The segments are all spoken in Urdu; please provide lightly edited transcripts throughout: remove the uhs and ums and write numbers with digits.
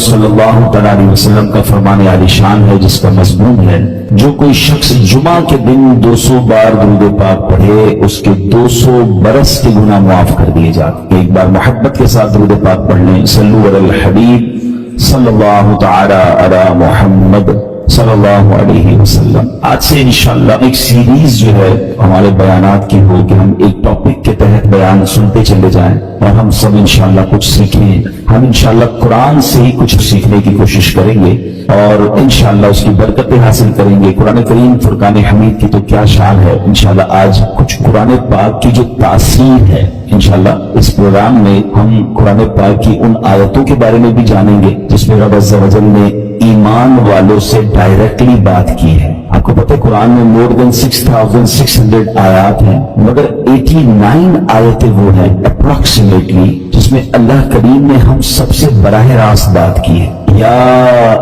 صلی اللہ تعالیٰ علیہ وسلم کا فرمان عالی شان ہے، جس کا مضمون ہے جو کوئی شخص جمعہ کے دن 200 بار درود پاک پڑھے اس کے 200 برس کے گناہ معاف کر دیے جاتے ہیں۔ ایک بار محبت کے ساتھ درود پاک پڑھ لیں، صلو علی الحبیب صلی اللہ تعالی علی محمد صلی اللہ علیہ وسلم۔ آج سے انشاءاللہ ایک سیریز جو ہے ہمارے بیانات کی ہو کہ ہم ایک ٹاپک کے تحت بیان سنتے چلے جائیں اور ہم سب انشاءاللہ کچھ سیکھیں۔ ہم انشاءاللہ قرآن سے ہی کچھ سیکھنے کی کوشش کریں گے اور انشاءاللہ اس کی برکتیں حاصل کریں گے۔ قرآن کریم فرقان حمید کی تو کیا شان ہے، انشاءاللہ آج کچھ قرآن پاک کی جو تاثیر ہے، انشاءاللہ اس پروگرام میں ہم قرآن پاک کی ان آیتوں کے بارے میں بھی جانیں گے جس میں رب عز و جل نے ایمان والوں سے ڈائریکٹلی بات کی ہے۔ آپ کو پتہ ہے قرآن میں مور دین 6600 آیات ہیں، مگر 89 آیتیں وہ ہیں اپروکسیمیٹلی جس میں اللہ کریم نے ہم سب سے براہ راست بات کی ہے۔ یا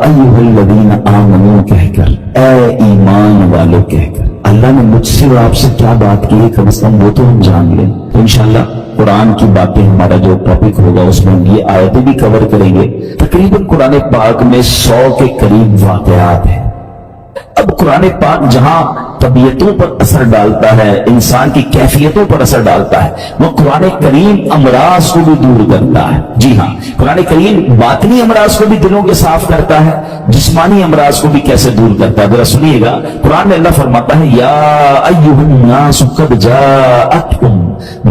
ایھا الذین آمنوا کہہ کر، اے ایمان والوں کہہ کر اللہ نے مجھ سے اور آپ سے کیا بات کی ہے، کم از کم وہ تو ہم جان لیں۔ تو انشاءاللہ قرآن کی باتیں ہمارا جو ٹاپک ہوگا اس میں ہم یہ آیتیں بھی کور کریں گے۔ تقریباً قرآن پاک میں 100 کے قریب واقعات ہیں۔ اب قرآن پاک جہاں طبیعتوں پر اثر ڈالتا ہے، انسان کی کیفیتوں پر اثر ڈالتا ہے، وہ قرآن کریم امراض کو بھی دور کرتا ہے۔ جی ہاں، قرآن کریم باطنی امراض کو بھی دلوں کے صاف کرتا ہے، جسمانی امراض کو بھی کیسے دور کرتا ہے ذرا سنیے گا۔ قرآن میں اللہ فرماتا ہے یا ایھا الناس قد جاءتکم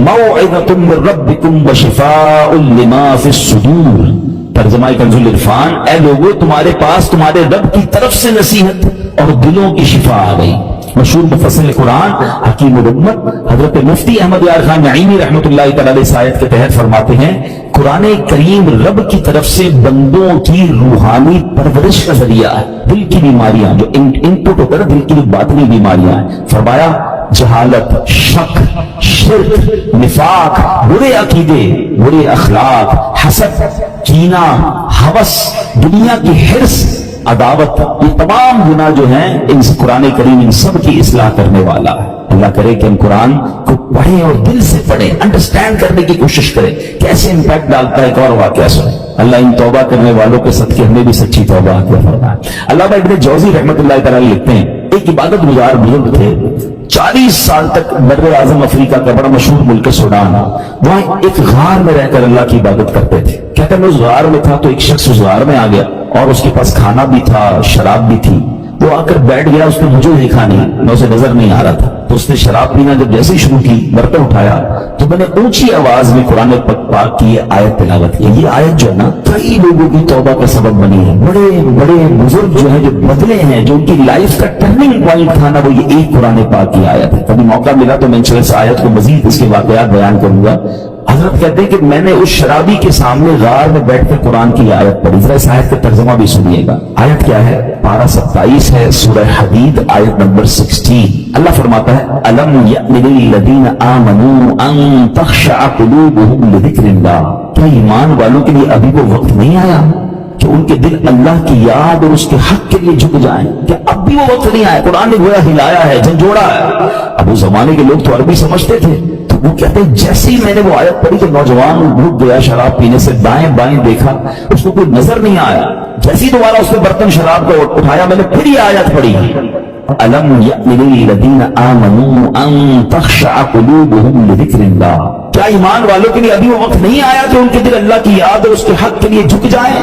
موعظۃ من ربکم وشفاء لما فی الصدور۔ ترجمہ کنز العرفان، اے لوگو تمہارے پاس تمہارے رب کی طرف سے نصیحت اور دلوں کی شفا آ گئی۔ مشہور مفسر قرآن حکیم الامت حضرت مفتی احمد یار خان نعیمی رحمۃ اللہ تعالی علیہ اس آیت کے تحت فرماتے ہیں قرآن کریم رب کی طرف سے بندوں کی روحانی پرورش کا ذریعہ ہے۔ دل کی بیماریاں جو انپٹ ہوتا ہے دل کی باطنی بیماریاں ہیں، فرمایا جہالت، شک، شرک، نفاق، برے عقیدے، برے اخلاق، حسد، کینہ، ہوس، دنیا کی حرص، عداوت، یہ تمام گناہ جو ہیں ان سے قرآن کریم ان سب کی اصلاح کرنے والا ہے۔ اللہ کرے کہ ہم قرآن کو پڑھیں اور دل سے پڑھیں، انڈرسٹینڈ کرنے کی کوشش کریں کیسے امپیکٹ ڈالتا ہے۔ ایک اور واقعہ سنیں، اللہ ان توبہ کرنے والوں کے صدقے ہمیں بھی سچی توبہ عطا فرمائے۔ علامہ ابن جوزی رحمۃ اللہ تعالی لکھتے ہیں ایک عبادت گزار بزرگ تھے، 40 سال تک بر اعظم افریقہ کا بڑا مشہور ملک سوڈان، وہاں ایک غار میں رہ کر اللہ کی عبادت کرتے تھے۔ کہتے ہیں میں اس غار میں تھا تو ایک شخص اس غار میں آ گیا اور اس کے پاس کھانا بھی تھا، شراب بھی تھی۔ وہ آ کر بیٹھ گیا، اس نے مجھے دیکھا نہیں، میں اسے نظر نہیں آ رہا تھا، تو اس نے شراب پینا جب جیسے ہی شروع کی، برتن اٹھایا تو میں نے اونچی آواز میں قرآن پاک کی یہ آیت تلاوت کی۔ یہ آیت جو ہے نا کئی لوگوں کی توبہ کا سبب بنی ہے۔ بڑے بڑے بزرگ جو ہیں جو بدلے ہیں، جو ان کی لائف کا ٹرننگ پوائنٹ تھا نا، وہ یہ ایک قرآن پاک کی آیت ہے۔ کبھی موقع ملا تو میں اس آیت کو مزید اس کے واقعات بیان کروں گا۔ حضرت کہتے ہیں کہ میں نے اس شرابی کے سامنے غار میں بیٹھ کر قرآن کی آیت پڑھی۔ ذرا اس آیت کا ترجمہ بھی سنیے گا۔ آیت کیا ہے؟ پارہ 27 ہے، سورہ حدید، آیت نمبر 16۔ اللہ فرماتا ہے أَلَمْ يَأْنِ لِلَّذِينَ آمَنُوا أَن تَخْشَعَ قُلُوبُهُمْ لِذِكْرِ اللَّهِ۔ کیا ایمان والوں کے لیے ابھی وہ وقت نہیں آیا کہ ان کے دل اللہ کی یاد اور اس کے حق کے لیے جھک جائیں؟ کیا اب بھی وہ وقت نہیں آیا؟ قرآن نے گویا ہلایا ہے، جھنجھوڑا ہے۔ اب اس زمانے کے لوگ تو عربی سمجھتے تھے، وہ کہتے ہیں جیسے ہی میں نے وہ آیت پڑھی تو نوجوان رک گیا شراب پینے سے، دائیں بائیں دیکھا، اس کو کوئی نظر نہیں آیا۔ جیسے ہی دوبارہ اس نے برتن شراب کو اٹھایا، میں نے پھر یہ آیت پڑھی أَلَمْ يَأْنِ لِلَّذِينَ آمَنُوا أَن تَخْشَعَ قُلُوبُهُمْ لِذِكْرِ اللَّهِ۔ کیا ایمان والوں کے لیے ابھی وہ وقت نہیں آیا کہ ان کے دل اللہ کی یاد اور اس کے حق کے لیے جھک جائیں؟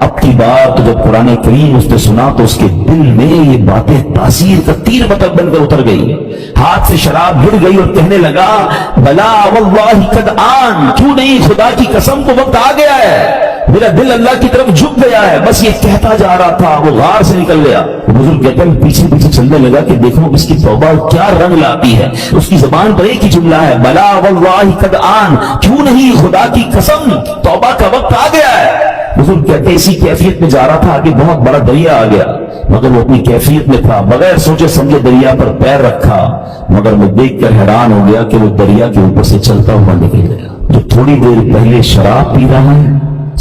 اب کی بار تو جب قرآن کریم اس نے سنا تو اس کے دل میں یہ باتیں تاثیر کا تیر مطلب بن کر اتر گئی، ہاتھ سے شراب گر گئی اور کہنے لگا بلا واللہ قد آن، کیوں نہیں، خدا کی قسم کو وقت آ گیا ہے، میرا دل اللہ کی طرف جھک گیا ہے۔ بس یہ کہتا جا رہا تھا، وہ غار سے نکل گیا۔ بزرگ کہتے ہیں پیچھے پیچھے چلنے لگا کہ دیکھو اس کی توبہ کیا رنگ لاتی ہے۔ اس کی زبان پر ایک ہی جملہ ہے بلا واللہ قد آن، کیوں نہیں، خدا کی قسم توبہ کا وقت آ گیا ہے۔ بزرگ کہتے ہیں اسی کیفیت میں جا رہا تھا کہ بہت بڑا دریا آ گیا، مگر وہ اپنی کیفیت میں تھا، بغیر سوچے سمجھے دریا پر پیر رکھا، مگر میں دیکھ کر حیران ہو گیا کہ وہ دریا کے اوپر سے چلتا ہوا نکل گیا۔ جو تھوڑی دیر پہلے شراب پی رہا ہے،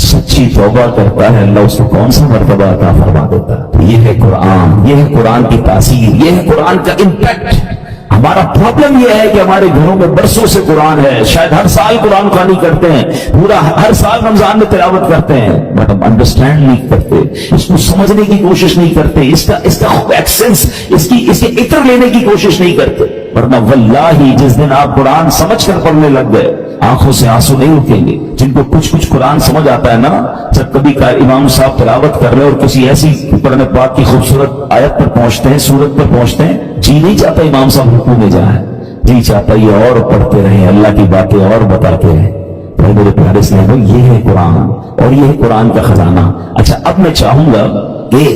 سچی توبہ کرتا ہے، اللہ اس کو کون سا مرتبہ عطا فرما دیتا ہے۔ یہ ہے قرآن، یہ ہے قرآن کی تاثیر، یہ ہے قرآن کا امپیکٹ۔ ہمارا پرابلم یہ ہے کہ ہمارے گھروں میں برسوں سے قرآن ہے، شاید ہر سال قرآن خوانی کرتے ہیں، پورا ہر سال رمضان میں تلاوت کرتے ہیں، بٹ ہم انڈرسٹینڈ نہیں کرتے، اس کو سمجھنے کی کوشش نہیں کرتے، اس کا ایکسنس، اس کے عطر لینے کی کوشش نہیں کرتے. ورنہ واللہ جس دن آپ قرآن سمجھ کر پڑھنے لگ گئے آنکھوں سے آنسو نہیں رکیں گے. جن کو کچھ قرآن سمجھ آتا ہے نا، جب کبھی امام صاحب تلاوت کر رہے اور کسی ایسی قرآن پاک کی خوبصورت آیت پر پہنچتے ہیں، سورت پر پہنچتے ہیں، جی نہیں چاہتا امام صاحب رکوع میں جائیں، جی چاہتا یہ اور پڑھتے رہیں، اللہ کی باتیں اور بتاتے رہیں. میرے پیارے اسلامی، یہ ہے قرآن اور یہ ہے قرآن کا خزانہ. اچھا، اب میں چاہوں گا کہ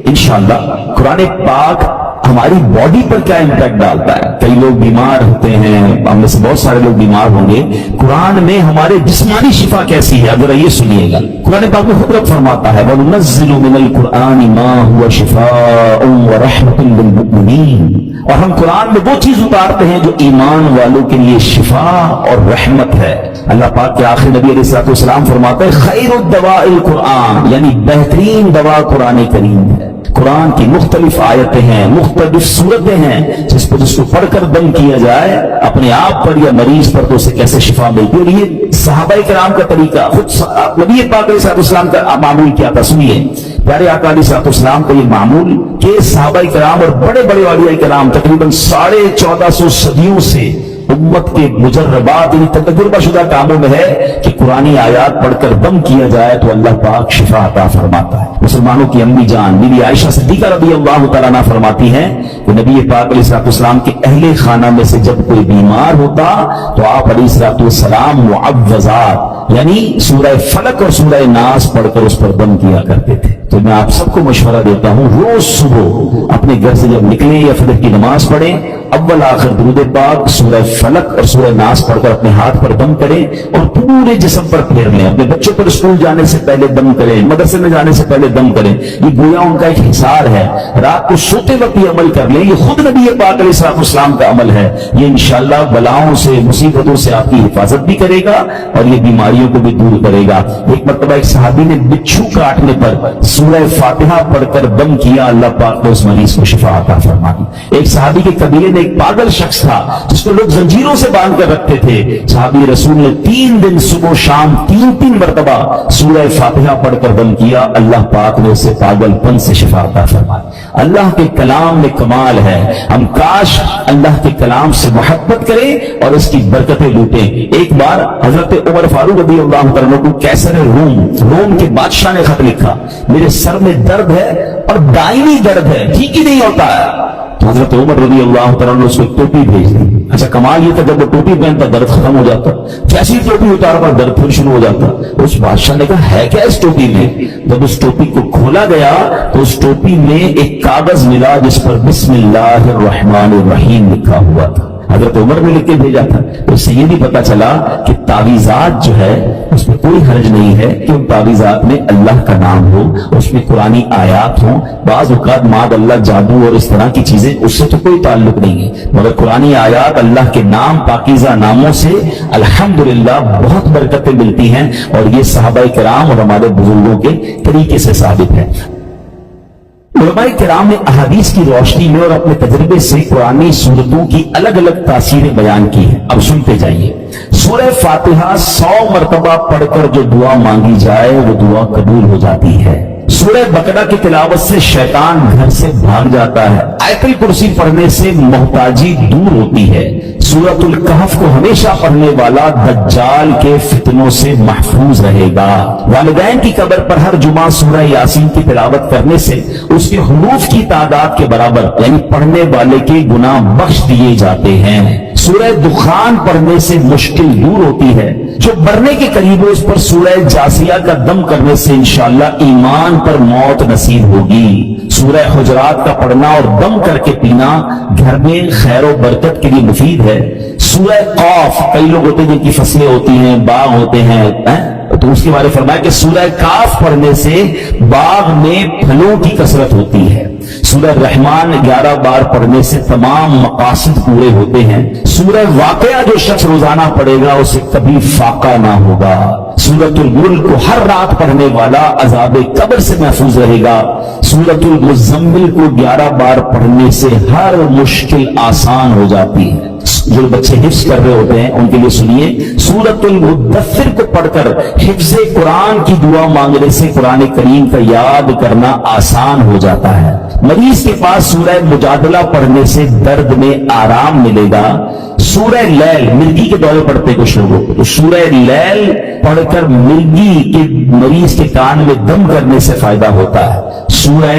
انشاءاللہ قرآن پاک ہماری باڈی پر کیا امپیکٹ ڈالتا ہے. کئی لوگ بیمار ہوتے ہیں، ہم میں سے بہت سارے لوگ بیمار ہوں گے. قرآن میں ہمارے جسمانی شفا کیسی ہے، اگر یہ سنیے گا. قرآن پاک میں خود رب فرماتا ہے وَنُنَزِّلُ مِنَ الْقُرْآنِ مَا هُوَ شِفَاءٌ وَرَحْمَةٌ لِّلْمُؤْمِنِينَ، اور ہم قرآن میں وہ چیز اتارتے ہیں جو ایمان والوں کے لیے شفا اور رحمت ہے. اللہ پاک کے آخر نبی علیہ الصلوۃ والسلام فرماتا ہے خیر الدواء القرآن، یعنی بہترین دوا قرآن کریم ہے. قرآن کی مختلف آیتیں ہیں، مختلف صورتیں ہیں، جس کو پڑھ کر دم کیا جائے اپنے آپ پر یا مریض پر تو اسے کیسے شفا ملتی. اور یہ صحابہ کرام کا طریقہ، خود نبی پاک علیہ السلام کا معمول کیا تھا. سنیے پیارے آقا علیہ السلام کا یہ معمول کہ صحابہ کرام اور بڑے بڑے اولیاء کرام تقریباً 1450 صدیوں سے امت کے مجربات یعنی تجربہ شدہ کاموں میں ہے کہ قرآنی آیات پڑھ کر دم کیا جائے تو اللہ پاک شفا عطا فرماتا ہے. مسلمانوں کی امی جان بیوی عائشہ صدیقہ رضی اللہ تعالیٰ عنہا فرماتی ہیں کہ نبی پاک علیہ السلام کے اہل خانہ میں سے جب کوئی بیمار ہوتا تو آپ علیہ السلام معوذات یعنی سورہ فلق اور سورہ ناس پڑھ کر اس پر دم کیا کرتے تھے. تو میں آپ سب کو مشورہ دیتا ہوں روز صبح اپنے گھر سے جب نکلیں یا فجر کی نماز پڑھیں اول آخر درود پاک سورہ فلق اور سورہ ناس پڑھ کر اپنے ہاتھ پر دم کریں اور پورے جسم پر پھیر لیں. اپنے بچوں پر اسکول جانے سے پہلے دم کریں، مدرسے میں جانے سے پہلے دم کریں. یہ گویا ان کا ایک حصار ہے. رات کو سوتے وقت یہ عمل کر لیں. یہ خود نبی پاک علیہ السلام کا عمل ہے. یہ انشاءاللہ بلاؤں سے مصیبتوں سے آپ کی حفاظت بھی کرے گا اور یہ بیماریوں کو بھی دور کرے گا. ایک مرتبہ ایک صحابی نے بچھو کاٹنے پر سورہ فاتحہ پڑھ کر دم کیا، اللہ پاک نے اس مریض کو شفا عطا فرما دی. ایک صحابی کے قبیلے میں ایک پاگل شخص تھا جس کو لوگ زنجیروں سے باندھ کر رکھتے تھے. صحابی رسول نے 3 دن صبح و شام 3 مرتبہ سورہ فاتحہ پڑھ کر دم کیا، اللہ پاک نے اسے پاگل پن سے شفا عطا فرمائی. اللہ کے کلام میں کمال ہے. ہم کاش اللہ کے کلام سے محبت کریں اور اس کی برکتیں لوٹیں. ایک بار حضرت عمر فاروق رضی اللہ عنہ کو کیسر روم کے بادشاہ نے خط لکھا، میرے سر میں درد ہے اور دائمی درد ہے، ٹھیک ہی نہیں ہوتا ہے. تو حضرت عمر رضی اللہ عنہ نے اس کو ایک ٹوپی بھیج دی. اچھا کمال یہ تھا جب وہ ٹوپی پہنتا درد ختم ہو جاتا، جیسی ٹوپی اتار پر درد پھر شروع ہو جاتا. اس بادشاہ نے کہا ہے کیا اس ٹوپی میں؟ جب اس ٹوپی کو کھولا گیا تو اس ٹوپی میں ایک کاغذ ملا جس پر بسم اللہ الرحمن الرحیم لکھا ہوا تھا. حضرت عمر نے لکھ کے بھیجا تھا. تو اس سے یہ بھی پتا چلا کہ تعویذات جو ہے اس میں کوئی حرج نہیں ہے کہ ان تعویذات میں اللہ کا نام ہو، اس میں قرآنی آیات ہوں. بعض اوقات ماد اللہ جادو اور اس طرح کی چیزیں اس سے تو کوئی تعلق نہیں ہے، مگر قرآنی آیات اللہ کے نام پاکیزہ ناموں سے الحمدللہ بہت برکتیں ملتی ہیں اور یہ صحابہ کرام اور ہمارے بزرگوں کے طریقے سے ثابت ہے. علماء کرام نے احادیث کی روشنی میں اور اپنے تجربے سے قرآنی سورتوں کی الگ الگ تاثیریں بیان کی ہیں. اب سنتے جائیے. سورہ فاتحہ 100 مرتبہ پڑھ کر جو دعا مانگی جائے وہ دعا قبول ہو جاتی ہے. سورہ بقرہ کی تلاوت سے شیطان گھر سے بھاگ جاتا ہے. آیت الکرسی پڑھنے سے محتاجی دور ہوتی ہے. سورۃ الکہف کو ہمیشہ پڑھنے والا دجال کے فتنوں سے محفوظ رہے گا. والدین کی قبر پر ہر جمعہ سورہ یاسین کی تلاوت کرنے سے اس کے حروف کی تعداد کے برابر یعنی پڑھنے والے کے گناہ بخش دیے جاتے ہیں. سورہ دخان پڑھنے سے مشکل دور ہوتی ہے. جو مرنے کے قریب ہو اس پر سورہ جاسیہ کا دم کرنے سے انشاءاللہ ایمان پر موت نصیب ہوگی. سورہ حجرات کا پڑھنا اور دم کر کے پینا گھر میں خیر و برکت کے لیے مفید ہے. سورہ قاف، کئی لوگ ہوتے ہیں جن کی فصلیں ہوتی ہیں، باغ ہوتے ہیں، تو اس کے بارے میں فرمایا کہ سورہ کاف پڑھنے سے باغ میں پھلوں کی کثرت ہوتی ہے، سورہ رحمان 11 بار پڑھنے سے تمام مقاصد پورے ہوتے ہیں، سورہ واقعہ جو شخص روزانہ پڑھے گا اسے کبھی فاقہ نہ ہوگا، سورۃ الملک کو ہر رات پڑھنے والا عذاب قبر سے محفوظ رہے گا، سورۃ المزمل کو 11 بار پڑھنے سے ہر مشکل آسان ہو جاتی ہے۔ جو بچے حفظ کر رہے ہوتے ہیں ان کے لیے سنیے، سورۃ المدثر کو پڑھ کر حفظ قرآن کی دعا مانگنے سے قرآن کریم کا یاد کرنا آسان ہو جاتا ہے۔ مریض کے پاس سورہ مجادلہ پڑھنے سے درد میں آرام ملے گا، سورہ لیل مرگی کے دورے پڑھتے کچھ لوگوں کو، تو سورہ لیل پڑھ کر مرگی کے مریض کے کان میں دم کرنے سے فائدہ ہوتا ہے، سورہ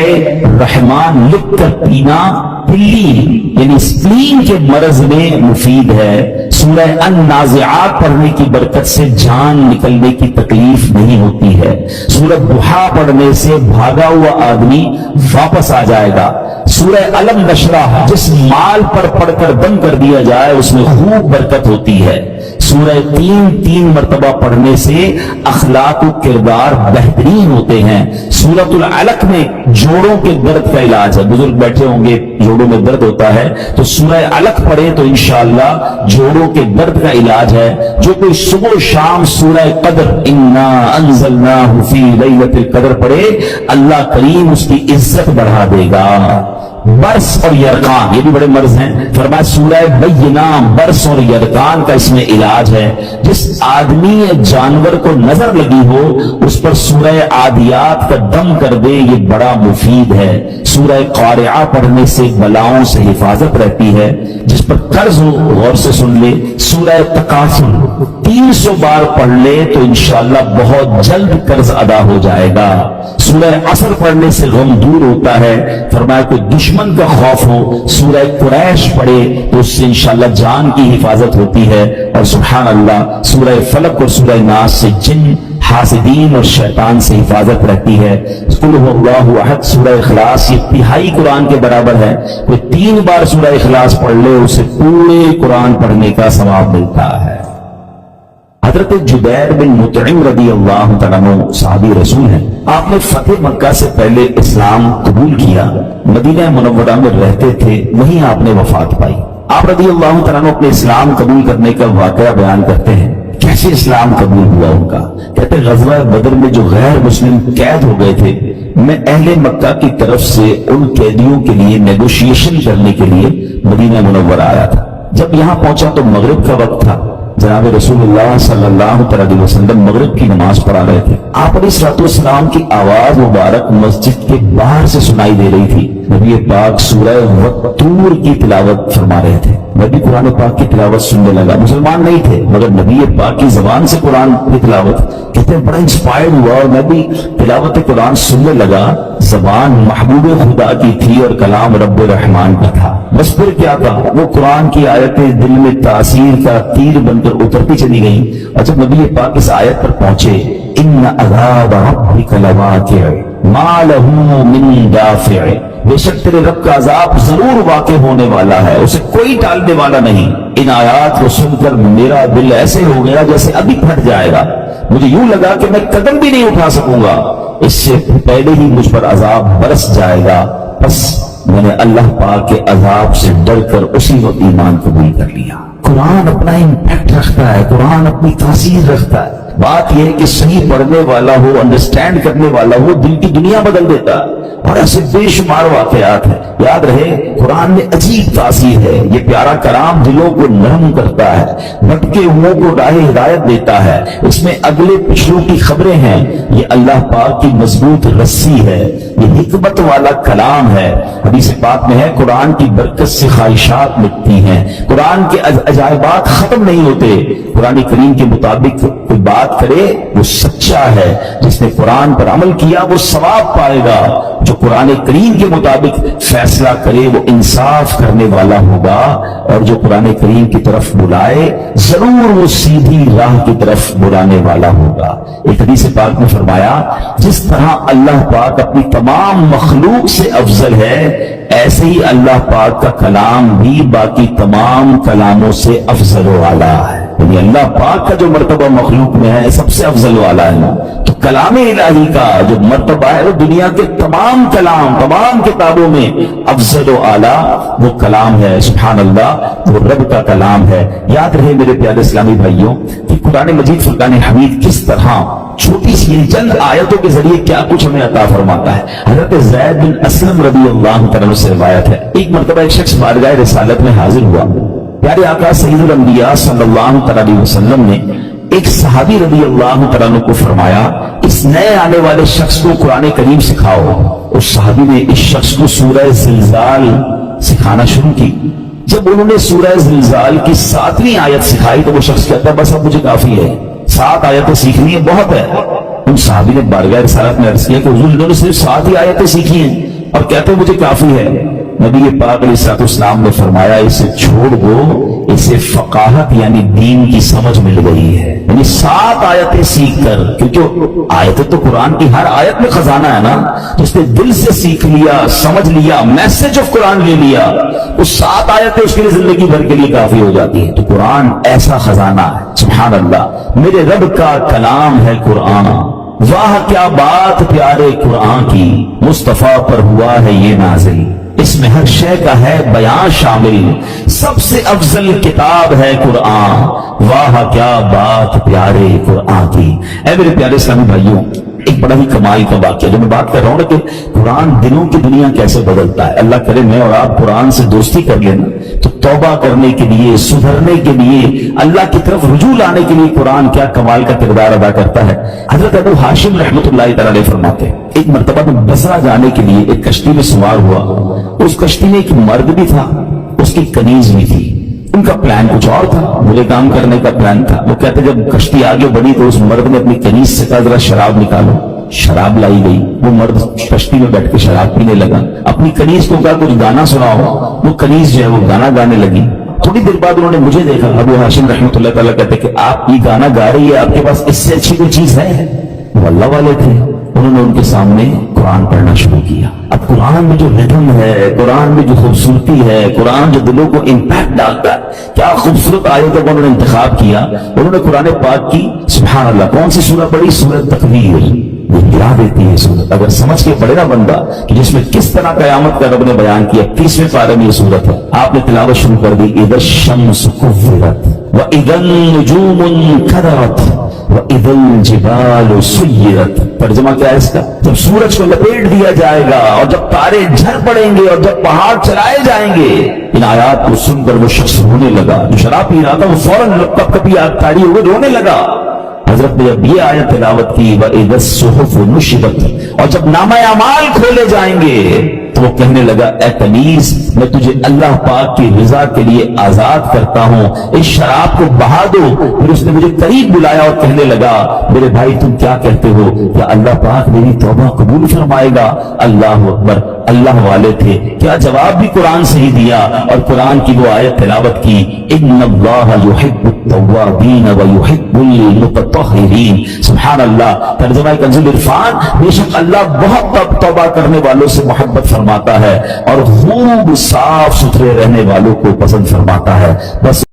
رحمان لکھ کر پینا پلی یعنی سپلین کے مرض میں مفید ہے، سورہ النازعات پڑھنے کی برکت سے جان نکلنے کی تکلیف نہیں ہوتی ہے، سورہ ضحیٰ پڑھنے سے بھاگا ہوا آدمی واپس آ جائے گا، سورہ علم نشرہ جس مال پر پڑھ کر بند کر دیا جائے اس میں خوب برکت ہوتی ہے، سورہ تین مرتبہ پڑھنے سے اخلاق و کردار بہترین ہوتے ہیں، سورۃ العلق میں جوڑوں کے درد کا علاج ہے، بزرگ بیٹھے ہوں گے جوڑوں میں درد ہوتا ہے تو سورہ علق پڑھے تو انشاءاللہ جوڑوں کے درد کا علاج ہے، جو کوئی صبح و شام سورہ قدر انا انزلناہ فی لیلۃ القدر پڑھے اللہ کریم اس کی عزت بڑھا دے گا۔ برس اور یرقان یہ بھی بڑے مرض ہیں، فرمایا سورہ بینہ برس اور یرقان کا اس میں علاج ہے، جس آدمی یا جانور کو نظر لگی ہو اس پر سورہ عادیات کا دم کر دے، یہ بڑا مفید ہے، سورہ قارعہ پڑھنے سے بلاؤں سے حفاظت رہتی ہے، جس پر قرض ہو غور سے سن لے، سورہ تکاثر 300 بار پڑھ لے تو انشاءاللہ بہت جلد قرض ادا ہو جائے گا، سورہ عصر پڑھنے سے غم دور ہوتا ہے، فرمایا کوئی دشمن کا خوف ہو سورہ قریش پڑھے تو اس سے انشاءاللہ جان کی حفاظت ہوتی ہے، اور سبحان اللہ سورہ فلق اور سورہ ناس سے جن حاسدین اور شیطان سے حفاظت رہتی ہے، قل هو اللہ احد سورہ اخلاص یہ تہائی قرآن کے برابر ہے، کوئی 3 بار سورہ اخلاص پڑھ لے اسے پورے قرآن پڑھنے کا ثواب ملتا ہے۔ حضرت جبیر بن مطعم رضی اللہ تعالیٰ عنہ صحابی رسول ہیں، آپ نے فتح مکہ سے پہلے اسلام قبول کیا، مدینہ منورہ میں رہتے تھے، وہیں آپ نے وفات پائی۔ آپ رضی اللہ تعالیٰ عنہ اپنے اسلام قبول کرنے کا واقعہ بیان کرتے ہیں، کیسے اسلام قبول ہوا ان کا، کہتے ہیں غزوہ بدر میں جو غیر مسلم قید ہو گئے تھے، میں اہل مکہ کی طرف سے ان قیدیوں کے لیے نیگوشیشن کرنے کے لیے مدینہ منورہ آیا تھا۔ جب یہاں پہنچا تو مغرب کا وقت تھا، جناب رسول اللہ صلی اللہ علیہ وسلم مغرب کی نماز پڑھا رہے تھے، آپ علیہ الصلوۃ والسلام کی آواز مبارک مسجد کے باہر سے سنائی دے رہی تھی، نبی پاک سورہ والطور کی تلاوت فرما رہے تھے، میں بھی قرآن پاک کی تلاوت سننے لگا، مسلمان نہیں تھے مگر نبی پاک کی زبان سے قرآن کی تلاوت، کہتے ہیں بڑا انسپائرڈ ہوا اور میں بھی تلاوت قرآن سننے لگا، زبان محبوب خدا کی تھی اور کلام رب الرحمان کا تھا، بس پھر کیا تھا وہ قرآن کی آیتیں دل میں تاثیر کا تیر بن کر اترتی چلی گئیں، اور جب نبی پاک اس آیت پر پہنچے ان عذاب ربک لواقع ما له من دافع، بے شک تیرے رب کا عذاب ضرور واقع ہونے والا ہے، اسے کوئی ٹالنے والا نہیں۔ ان آیات کو سن کر میرا دل ایسے ہو گیا جیسے ابھی پھٹ جائے گا، مجھے یوں لگا کہ میں قدم بھی نہیں اٹھا سکوں گا، اس سے پہلے ہی مجھ پر عذاب برس جائے گا، بس میں نے اللہ پاک کے عذاب سے ڈر کر اسی وقت ایمان قبول کر لیا۔ قرآن اپنا امپیکٹ رکھتا ہے، قرآن اپنی تاثیر رکھتا ہے، بات یہ ہے کہ صحیح پڑھنے والا ہو، انڈرسٹینڈ کرنے والا ہو، دل کی دنیا بدل دیتا ہے، اور ایسے بے شمار واقعات ہیں، یاد رہے قرآن میں عجیب تاثیر ہے، یہ پیارا کلام دلوں کو نرم کرتا ہے، بھٹکے ہوئوں کو راہ ہدایت دیتا ہے، اس میں اگلے پچھلوں کی خبریں ہیں، یہ اللہ پاک کی مضبوط رسی ہے، یہ حکمت والا کلام ہے، حدیث پاک میں ہے قرآن کی برکت سے خواہشات مٹتی ہیں، قرآن کے عجائبات ختم نہیں ہوتے، قرآن کریم کے مطابق کوئی بات کرے وہ سچا ہے، جس نے قرآن پر عمل کیا وہ ثواب پائے گا، جو قرآن کریم کے مطابق فیصلہ کرے وہ انصاف کرنے والا ہوگا، اور جو قرآن کریم کی طرف بلائے ضرور وہ سیدھی راہ کی طرف بلانے والا ہوگا۔ ایک حدیث پاک میں فرمایا جس طرح اللہ پاک اپنی تمام مخلوق سے افضل ہے، ایسے ہی اللہ پاک کا کلام بھی باقی تمام کلاموں سے افضل والا ہے۔ یعنی اللہ پاک کا جو مرتبہ مخلوق میں ہے سب سے افضل والا ہے نا، تو کلام الہی کا جو مرتبہ ہے وہ دنیا کے تمام کلام، تمام کتابوں میں افضل و اعلیٰ وہ کلام ہے، سبحان اللہ، وہ رب کا کلام ہے۔ یاد رہے میرے پیارے اسلامی بھائیوں کہ قرآن مجید فرقان حمید کس طرح چھوٹی سی چند آیتوں کے ذریعے کیا کچھ ہمیں عطا فرماتا ہے۔ حضرت زید بن اسلم رضی اللہ تعالیٰ سے روایت ہے، ایک مرتبہ ایک شخص بارگاہ رسالت میں حاضر ہوا، پیارے آقا سید الانبیاء صلی اللہ تعالیٰ علیہ وسلم نے ایک صحابی رضی اللہ تعالیٰ عنہ کو فرمایا اس نئے آنے والے شخص کو قرآن کریم سکھاؤ۔ اس صحابی نے اس شخص کو سورہ زلزال سکھانا شروع کی۔ جب انہوں نے سورہ زلزال کی 7ویں آیت سکھائی تو وہ شخص کہتا ہے بس اب مجھے کافی ہے، 7 آیتیں سیکھنی ہے بہت ہے۔ ان صحابی نے بارگاہ رسالت میں عرض کیا کہ حضور انہوں نے صرف 7 ہی آیتیں سیکھی ہیں اور کہتے ہیں مجھے کافی ہے۔ نبی پاک علیہ السلام نے فرمایا اسے چھوڑ دو، اسے فقاہت یعنی دین کی سمجھ مل گئی ہے، یعنی 7 آیتیں سیکھ کر، کیونکہ آیتیں تو قرآن کی ہر آیت میں خزانہ ہے نا، تو اس نے دل سے سیکھ لیا، سمجھ لیا، میسج آف قرآن لے لیا، وہ 7 آیتیں اس کے لیے زندگی بھر کے لیے کافی ہو جاتی ہیں۔ تو قرآن ایسا خزانہ ہے، سبحان اللہ، میرے رب کا کلام ہے قرآن، واہ کیا بات پیارے قرآن کی، مصطفیٰ پر ہوا ہے یہ نازل، اس میں ہر شے کا ہے بیان شامل، سب سے افضل کتاب ہے قرآن، واہ کیا بات پیارے قرآن کی۔ اے میرے پیارے اسلامی بھائیوں، ایک بڑا ہی کمال کا واقعہ جو میں بات کر رہا ہوں نا کہ قرآن دلوں کی دنیا کیسے بدلتا ہے۔ اللہ کرے میں اور آپ قرآن سے دوستی کر لینا تو توبہ کرنے کے لیے، سدھرنے کے لیے، اللہ کی طرف رجوع لانے کے لیے قرآن کیا کمال کا کردار ادا کرتا ہے۔ حضرت ابو ہاشم رحمۃ اللہ تعالی علیہ فرماتے ہیں ایک مرتبہ میں بصرہ جانے کے لیے ایک کشتی میں سوار ہوا، اس کشتی میں ایک مرد بھی تھا، اس کی کنیز بھی تھی۔ ان کا پلان کچھ اور تھا، مجھے کام کرنے کا پلان تھا۔ وہ کہتے جب کشتی آگے بڑھی تو اس مرد نے اپنی کنیز سے کہا ذرا شراب نکالو، شراب لائی گئی۔ وہ مرد کشتی میں بیٹھ کے شراب پینے لگا، اپنی کنیز کو کہا کچھ گانا سناؤ، وہ کنیز جو ہے وہ گانا گانے لگی۔ تھوڑی دیر بعد انہوں نے مجھے دیکھا، ابو ہاشم رحمۃ اللہ تعالیٰ کہتے کہ آپ یہ گانا گا رہی ہے، آپ کے پاس اس سے اچھی کوئی چیز ہے؟ وہ اللہ والے تھے، انہوں نے ان کے سامنے قرآن پڑھنا شروع کیا۔ اب قرآن میں جو ریدم ہے، قرآن میں جو خوبصورتی ہے، قرآن جو دلوں کو امپیکٹ ڈالتا ہے، کیا خوبصورت آیتوں کو انہوں نے انتخاب کیا۔ انہوں نے قرآن پاک کی سبحان اللہ کون سی سورہ پڑھی؟ سورہ تکویر۔ وہ گرا دیتی ہے سورت، اگر سمجھ کے پڑھے نا بندہ کہ جس میں کس طرح قیامت کا رب نے بیان کیا۔ 30ویں پارے میں یہ سورت ہے، آپ نے تلاوت شروع کر دی، اذا الشمس كورت واذا النجوم انكدرت واذا الجبال سيرت۔ ترجمہ کیا ہے اس کا؟ جب سورج کو لپیٹ دیا جائے گا اور جب تارے جھڑ پڑیں گے اور جب پہاڑ چلائے جائیں گے۔ ان آیات کو سن کر وہ شخص رونے لگا، جو شراب پی رہا تھا وہ فوراً کپ کپی آگ تاری ہو گئے، رونے لگا۔ حضرت نے جب یہ آیت تلاوت کی وَإِذَا الصُّحُفُ نُشِرَتْ، اور جب نامہ اعمال کھولے جائیں گے تو وہ کہنے لگا اے کنیز میں تجھے اللہ پاک کی رضا کے لیے آزاد کرتا ہوں، اس شراب کو بہا دو۔ پھر اس نے مجھے قریب بلایا اور کہنے لگا میرے بھائی تم کیا کہتے ہو، کیا اللہ پاک میری توبہ قبول فرمائے گا؟ اللہ اکبر، اللہ والے تھے، کیا جواب بھی قرآن سے ہی دیا اور قرآن کی وہ آیت تلاوت کی، ان اللہ یحب التوابین ویحب المتطہرین۔ سبحان اللہ۔ ترجمہ کنز العرفان، بے شک اللہ بہت توبہ کرنے والوں سے محبت فرماتا ہے اور خوب صاف ستھرے رہنے والوں کو پسند فرماتا ہے۔ بس